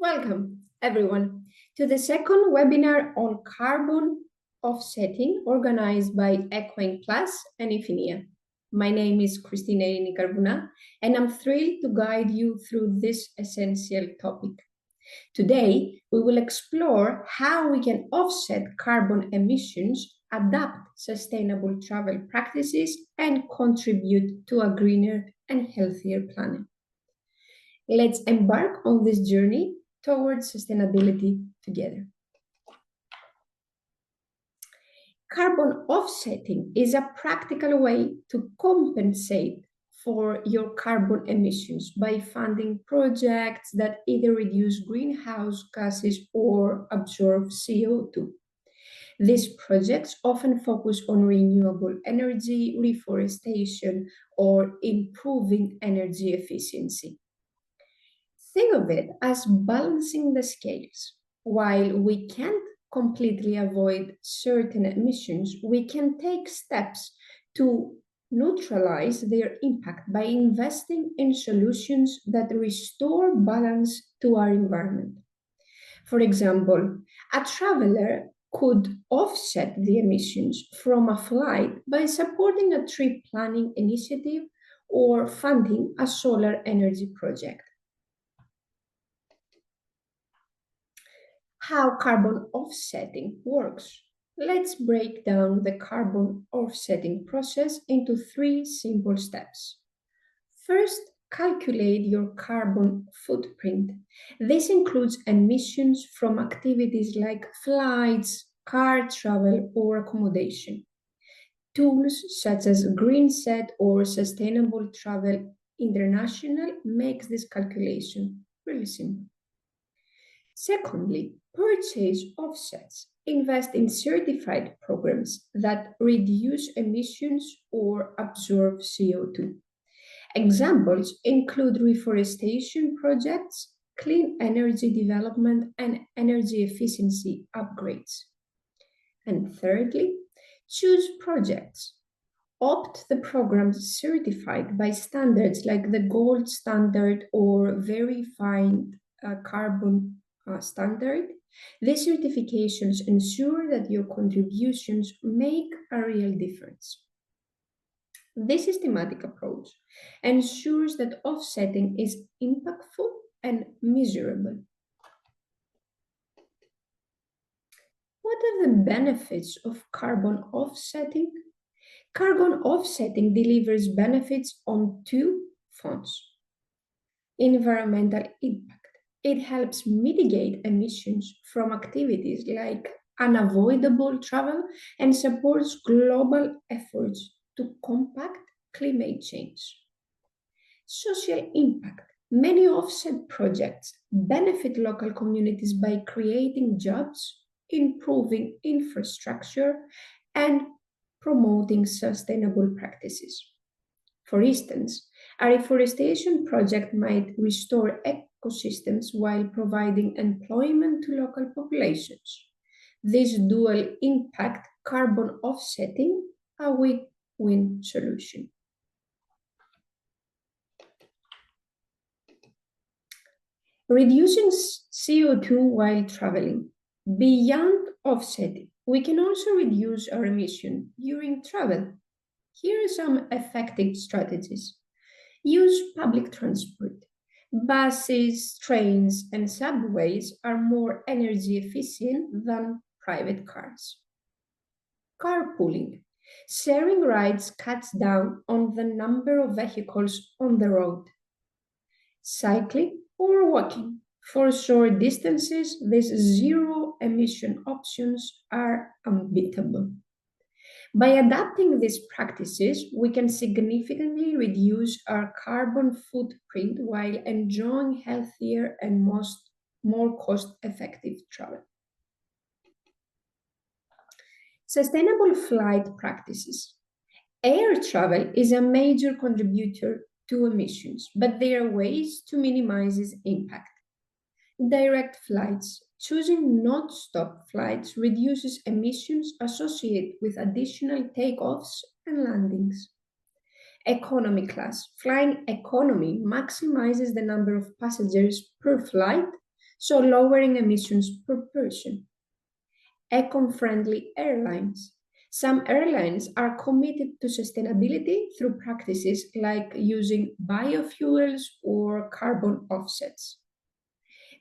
Welcome, everyone, to the second webinar on carbon offsetting organized by Equine Plus and NEFINIA. My name is Cristina Carbuna, and I'm thrilled to guide you through this essential topic. Today, we will explore how we can offset carbon emissions, adapt sustainable travel practices, and contribute to a greener and healthier planet. Let's embark on this journey towards sustainability together. Carbon offsetting is a practical way to compensate for your carbon emissions by funding projects that either reduce greenhouse gases or absorb CO2. These projects often focus on renewable energy, reforestation, or improving energy efficiency. Think of it as balancing the scales. While we can't completely avoid certain emissions, we can take steps to neutralize their impact by investing in solutions that restore balance to our environment. For example, a traveler could offset the emissions from a flight by supporting a trip planning initiative or funding a solar energy project. How carbon offsetting works. Let's break down the carbon offsetting process into 3 simple steps. First, calculate your carbon footprint. This includes emissions from activities like flights, car travel, or accommodation. Tools such as GreenSet or Sustainable Travel International makes this calculation really simple. Secondly, purchase offsets. Invest in certified programs that reduce emissions or absorb CO2. Examples include reforestation projects, clean energy development, and energy efficiency upgrades. And thirdly, choose projects. Opt the programs certified by standards like the Gold Standard or Verified Carbon Standard. These certifications ensure that your contributions make a real difference. This systematic approach ensures that offsetting is impactful and measurable. What are the benefits of carbon offsetting? Carbon offsetting delivers benefits on 2 fronts. Environmental impact. It helps mitigate emissions from activities like unavoidable travel and supports global efforts to combat climate change. Social impact. Many offset projects benefit local communities by creating jobs, improving infrastructure, and promoting sustainable practices. For instance, a reforestation project might restore ecosystems while providing employment to local populations. This dual impact carbon offsetting a win-win solution. Reducing CO2 while traveling. Beyond offsetting, we can also reduce our emission during travel. Here are some effective strategies. Use public transport. Buses, trains, and subways are more energy efficient than private cars. Carpooling. Sharing rides cuts down on the number of vehicles on the road. Cycling or walking. For short distances, these zero-emission options are unbeatable. By adapting these practices, we can significantly reduce our carbon footprint while enjoying healthier and more cost-effective travel. Sustainable flight practices. Air travel is a major contributor to emissions, but there are ways to minimize its impact. Direct flights. Choosing non-stop flights reduces emissions associated with additional takeoffs and landings. Economy class. Flying economy maximizes the number of passengers per flight, so lowering emissions per person. Eco-friendly airlines. Some airlines are committed to sustainability through practices like using biofuels or carbon offsets.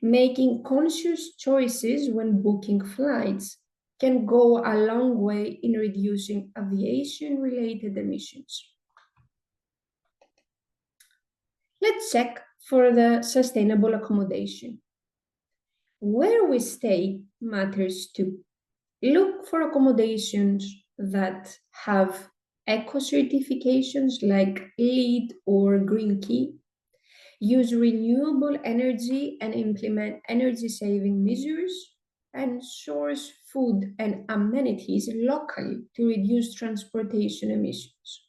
Making conscious choices when booking flights can go a long way in reducing aviation-related emissions. Let's check for the sustainable accommodation. Where we stay matters too. Look for accommodations that have eco certifications like LEED or Green Key. Use renewable energy and implement energy saving measures, and source food and amenities locally to reduce transportation emissions.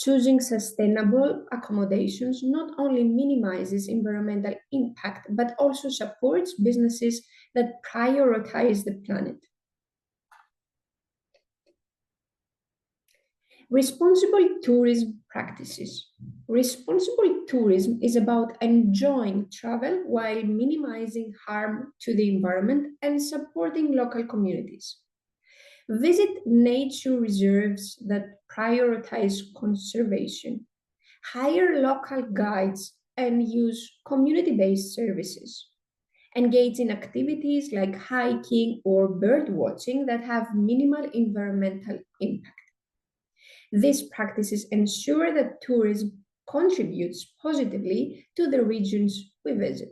Choosing sustainable accommodations not only minimizes environmental impact but also supports businesses that prioritize the planet. Responsible tourism practices. Responsible tourism is about enjoying travel while minimizing harm to the environment and supporting local communities. Visit nature reserves that prioritize conservation. Hire local guides and use community based services. Engage in activities like hiking or bird watching that have minimal environmental impact. These practices ensure that tourism contributes positively to the regions we visit.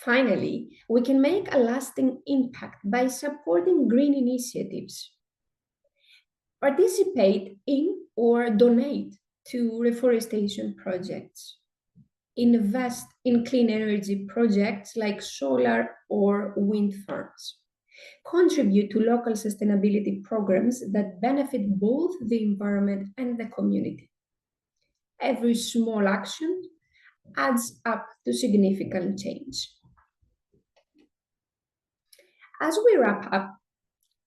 Finally, we can make a lasting impact by supporting green initiatives. Participate in or donate to reforestation projects. Invest in clean energy projects like solar or wind farms. Contribute to local sustainability programs that benefit both the environment and the community. Every small action adds up to significant change. As we wrap up,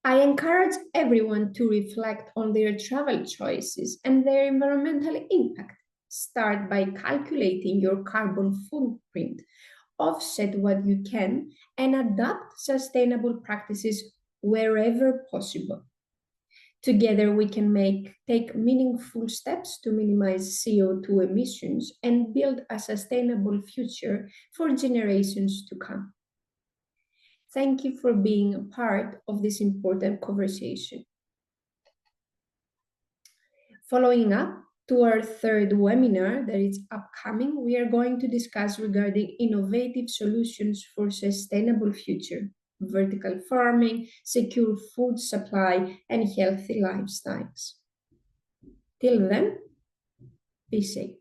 I encourage everyone to reflect on their travel choices and their environmental impact. Start by calculating your carbon footprint, offset what you can, and adopt sustainable practices wherever possible. Together, we can take meaningful steps to minimize CO2 emissions and build a sustainable future for generations to come. Thank you for being a part of this important conversation. Following up to our third webinar that is upcoming, we are going to discuss regarding innovative solutions for sustainable future, vertical farming, secure food supply, and healthy lifestyles. Till then, be safe.